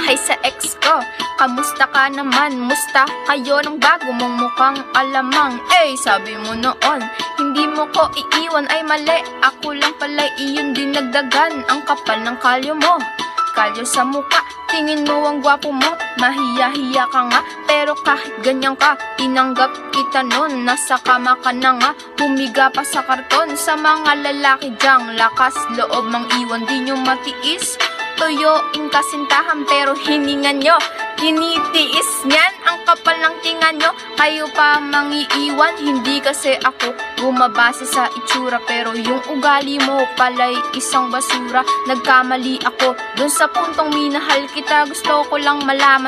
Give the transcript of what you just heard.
Hay sa ex ko, kamusta ka naman? Musta kayo ng bago mong mukhang alamang? Sabi mo noon, hindi mo ko iiwan ay mali. Ako lang pala iyon dinagdagan. Ang kapal ng kalyo mo, kalyo sa muka. Tingin mo ang gwapo mo, mahiya-hiya ka nga. Pero kahit ganyan ka, tinanggap kita nun. Nasa kama ka na nga, humiga pa sa karton. Sa mga lalaki dyang lakas loob mang iwan, di nyo matiis. Tuyuin kasintahan pero hiningan nyo, tinitiis niyan. Ang kapal ng tinga nyo, kayo pa mangiiwan. Hindi kasi ako bumabase sa itsura, pero yung ugali mo pala'y isang basura. Nagkamali ako dun sa puntong minahal kita. Gusto ko lang malaman